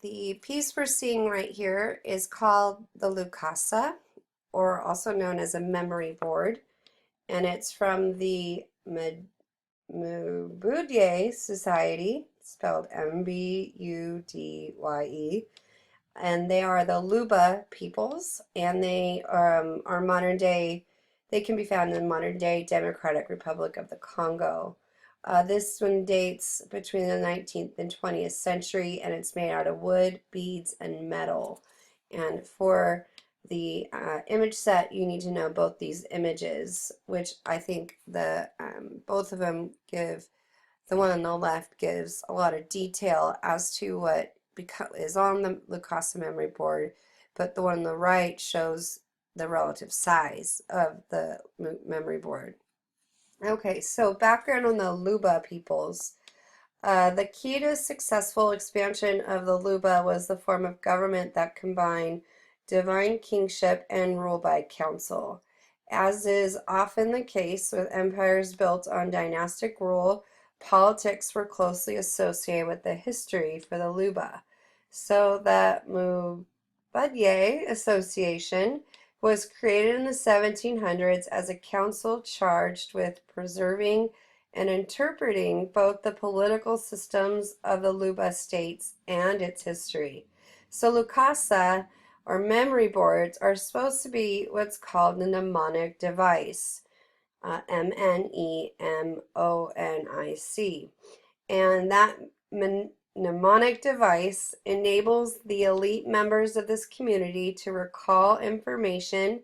The piece we're seeing right here is called the Lukasa, or also known as a memory board, and it's from the Mubudye Society, spelled Mbudye, and they are the Luba peoples, and they are modern day, they can be found in the modern day Democratic Republic of the Congo. This one dates between the 19th and 20th century, and it's made out of wood, beads, and metal. And for the image set, you need to know both these images, which I think the both of them give. The one on the left gives a lot of detail as to what is on the Lukasa memory board, but the one on the right shows the relative size of the memory board. Okay, so background on the Luba peoples. The key to successful expansion of the Luba was the form of government that combined divine kingship and rule by council. As is often the case with empires built on dynastic rule, politics were closely associated with the history for the Luba. So the Mubudye Association was created in the 1700s as a council charged with preserving and interpreting both the political systems of the Luba states and its history. So Lukasa, or memory boards, are supposed to be what's called a mnemonic device, Mnemonic. And that mnemonic device enables the elite members of this community to recall information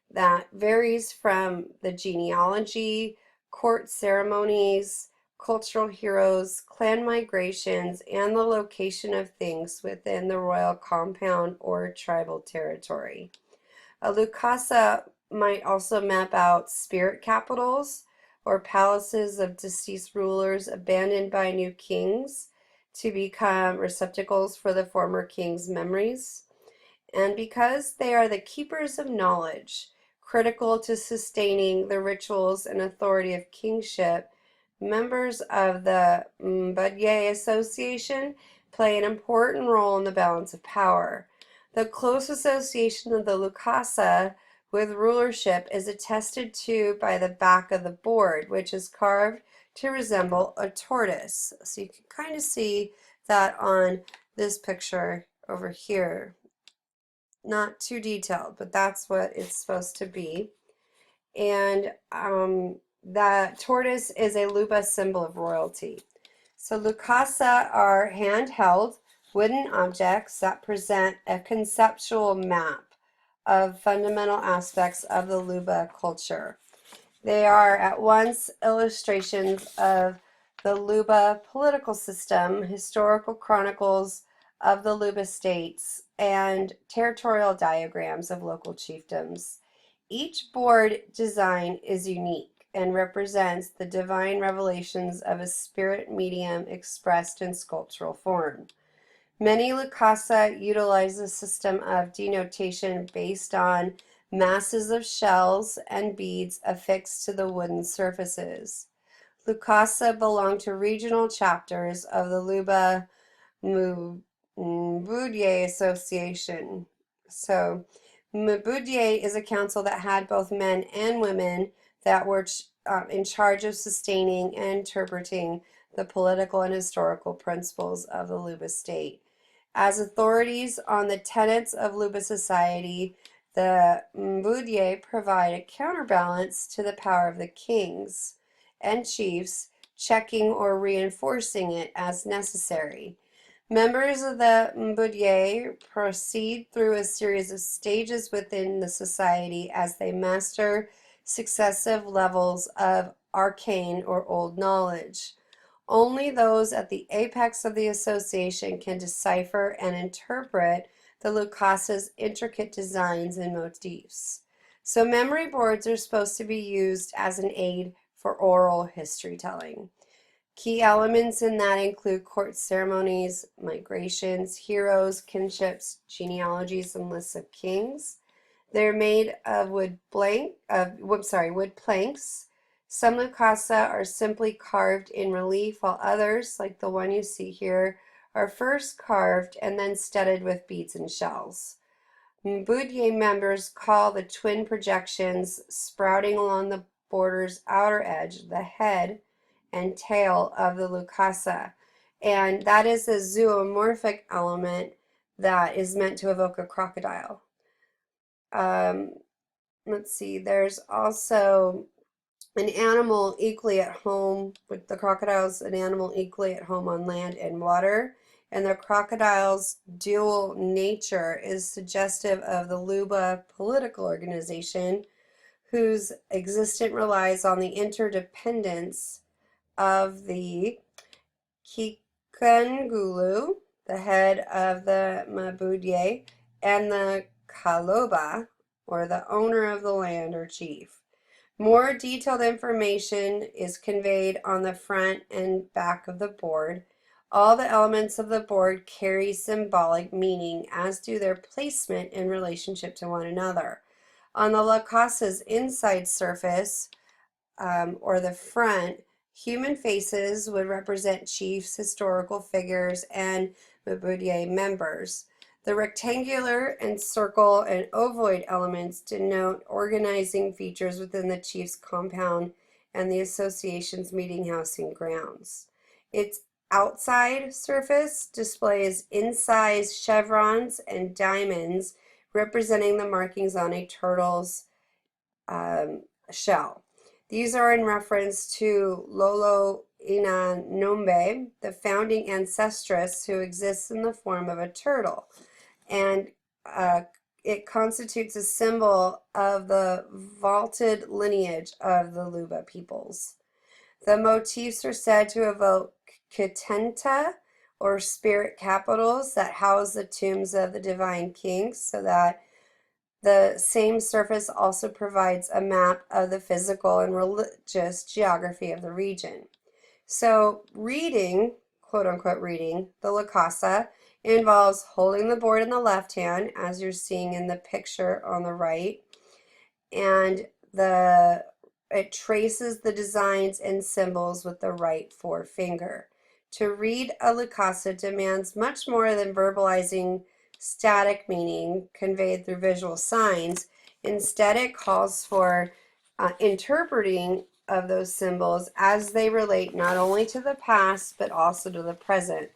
that varies from the genealogy, court ceremonies, cultural heroes, clan migrations, and the location of things within the royal compound or tribal territory. A Lukasa might also map out spirit capitals or palaces of deceased rulers abandoned by new kings to become receptacles for the former king's memories. And because they are the keepers of knowledge, critical to sustaining the rituals and authority of kingship, members of the Mbudye Association play an important role in the balance of power. The close association of the Lukasa with rulership is attested to by the back of the board, which is carved to resemble a tortoise. So you can kind of see that on this picture over here. Not too detailed, but that's what it's supposed to be. And the tortoise is a Luba symbol of royalty. So Lukasa are handheld wooden objects that present a conceptual map of fundamental aspects of the Luba culture. They are at once illustrations of the Luba political system, historical chronicles of the Luba states, and territorial diagrams of local chiefdoms. Each board design is unique and represents the divine revelations of a spirit medium expressed in sculptural form. Many Lukasa utilize a system of denotation based on masses of shells and beads affixed to the wooden surfaces. Lukasa belong to regional chapters of the Luba Mubudye Association. So, Mubudye is a council that had both men and women that were in charge of sustaining and interpreting the political and historical principles of the Luba state. As authorities on the tenets of Luba society, the Mbudye provide a counterbalance to the power of the kings and chiefs, checking or reinforcing it as necessary. Members of the Mbudye proceed through a series of stages within the society as they master successive levels of arcane or old knowledge. Only those at the apex of the association can decipher and interpret the Lukasa's intricate designs and motifs. So memory boards are supposed to be used as an aid for oral history telling. Key elements in that include court ceremonies, migrations, heroes, kinships, genealogies, and lists of kings. They're made of wood planks. Some Lukasa are simply carved in relief, while others, like the one you see here, are first carved and then studded with beads and shells. Mbudye members call the twin projections sprouting along the border's outer edge the head and tail of the Lukasa. And that is a zoomorphic element that is meant to evoke a crocodile. Um, let's see, there's also an animal equally at home, with the crocodile's an animal equally at home on land and water. And the crocodile's dual nature is suggestive of the Luba political organization, whose existence relies on the interdependence of the Kikangulu, the head of the Mabudye, and the Kaloba, or the owner of the land or chief. More detailed information is conveyed on the front and back of the board. All the elements of the board carry symbolic meaning, as do their placement in relationship to one another. On the Lukasa's inside surface, or the front, human faces would represent chiefs, historical figures, and Mabudye members. The rectangular and circle and ovoid elements denote organizing features within the chief's compound and the association's meeting house and grounds. Its outside surface displays incised chevrons and diamonds representing the markings on a turtle's shell. These are in reference to Lolo Inanombe, the founding ancestress who exists in the form of a turtle. And it constitutes a symbol of the vaulted lineage of the Luba peoples. The motifs are said to evoke Kitenta, or spirit capitals that house the tombs of the divine kings, so that the same surface also provides a map of the physical and religious geography of the region. So reading, quote unquote reading, the Lukasa involves holding the board in the left hand, as you're seeing in the picture on the right, and it traces the designs and symbols with the right forefinger. To read a Lukasa demands much more than verbalizing static meaning conveyed through visual signs. Instead, it calls for interpreting of those symbols as they relate not only to the past but also to the present.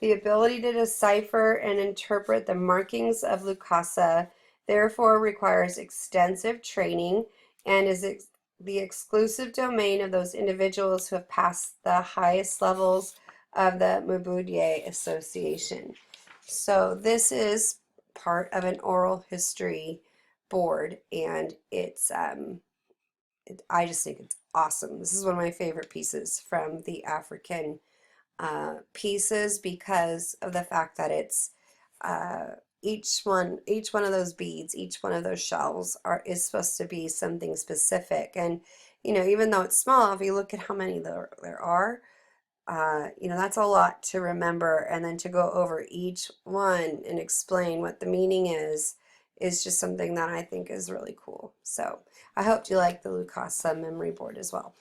The ability to decipher and interpret the markings of Lukasa therefore requires extensive training and is the exclusive domain of those individuals who have passed the highest levels of the Mabudye Association. So this is part of an oral history board, and I just think it's awesome. This is one of my favorite pieces from the African pieces because of the fact that it's each one of those beads, each one of those shells is supposed to be something specific. And even though it's small, if you look at how many there are, that's a lot to remember, and then to go over each one and explain what the meaning is just something that I think is really cool. So I hope you like the Lukasa memory board as well.